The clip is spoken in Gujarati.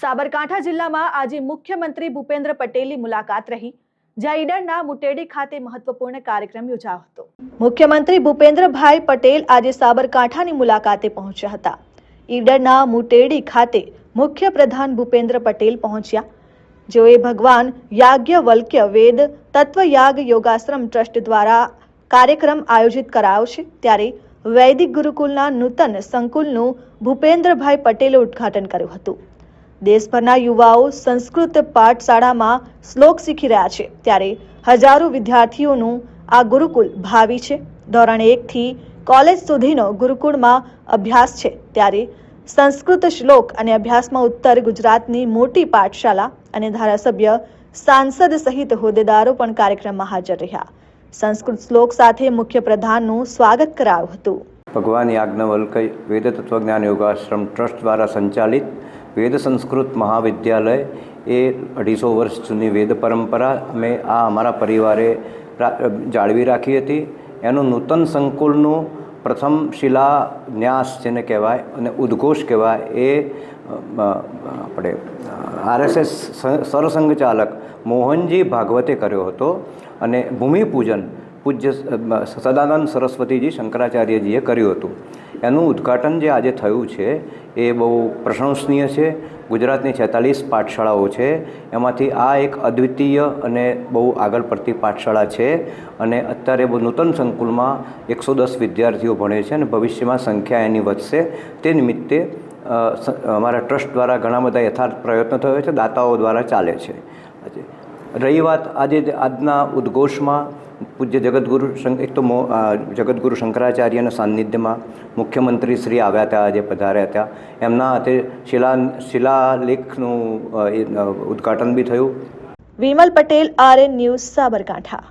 સાબરકાંઠા જિલ્લામાં આજે મુખ્યમંત્રી ભૂપેન્દ્ર પટેલની મુલાકાત રહી, જ્યાં ઈડરના મુટેડી ખાતે મહત્વપૂર્ણ કાર્યક્રમ યોજાયો હતો। મુખ્યમંત્રી ભૂપેન્દ્રભાઈ પટેલ આજે સાબરકાંઠાની મુલાકાતે પહોંચ્યા હતા। ઈડરના મુટેડી ખાતે મુખ્ય પ્રધાન ભૂપેન્દ્ર પટેલ પહોંચ્યા, જેઓએ ભગવાન યાજ્ઞવલ્ક્ય વેદ તત્વયાગ યોગાશ્રમ ટ્રસ્ટ દ્વારા કાર્યક્રમ આયોજિત કરાયો છે। ત્યારે વૈદિક ગુરુકુલના નૂતન સંકુલનું ભૂપેન્દ્રભાઈ પટેલે ઉદ્ઘાટન કર્યું હતું। દેશભરના યુવાઓ સંસ્કૃત પાઠશાળામાં શ્લોક શીખી રહ્યા છે, ત્યારે હજારો વિદ્યાર્થીઓનું આ ગુરુકુલ ભાવિ છે। ધોરણ 1 થી કોલેજ સુધીનો ગુરુકુળમાં અભ્યાસ છે, ત્યારે સંસ્કૃત શ્લોક અને અભ્યાસમાં ઉત્તર ગુજરાતની મોટી પાઠશાળા અને ધારાસભ્ય, સાંસદ સહિત હોદ્દેદારો પણ કાર્યક્રમમાં હાજર રહ્યા। સંસ્કૃત શ્લોક સાથે મુખ્ય પ્રધાનનું સ્વાગત કરાયું હતું। ભગવાન યાજ્ઞવલ્ક્ય વેદ તત્વજ્ઞાન યોગાશ્રમ ટ્રસ્ટ દ્વારા સંચાલિત વેદ સંસ્કૃત મહાવિદ્યાલય એ 250 વર્ષ જૂની વેદ પરંપરા અમે અમારા પરિવારે જાળવી રાખી હતી। એનું નૂતન સંકુલનું પ્રથમ શિલાન્યાસ જેને કહેવાય અને ઉદ્ઘોષ કહેવાય એ આપણે RSS સરસંઘ ચાલક મોહનજી ભાગવતે કર્યો હતો અને ભૂમિપૂજન પૂજ્ય સદાનંદ સરસ્વતીજી શંકરાચાર્યજીએ કર્યું હતું। એનું ઉદ્ઘાટન જે આજે થયું છે એ બહુ પ્રશંસનીય છે। ગુજરાતની 46 પાઠશાળાઓ છે, એમાંથી આ એક અદ્વિતીય અને બહુ આગળ પડતી પાઠશાળા છે અને અત્યારે બહુ નૂતન સંકુલમાં 110 વિદ્યાર્થીઓ ભણે છે અને ભવિષ્યમાં સંખ્યા એની વધશે। તે નિમિત્તે અમારા ટ્રસ્ટ દ્વારા ઘણા બધા યથાર્થ પ્રયત્નો થયો છે, દાતાઓ દ્વારા ચાલે છે। રહી વાત આજના ઉદ્ઘોષમાં પૂજ્ય જગતગુરુ એક તો જગતગુરુ શંકરાચાર્યના સાનિધ્યમાં મુખ્યમંત્રી શ્રી આવ્યા હતા, આજે પધાર્યા હતા। એમના હાથે શિલાલેખનું ઉદ્ઘાટન બી થયું। Vimal Patel, RN news, Sabarkantha.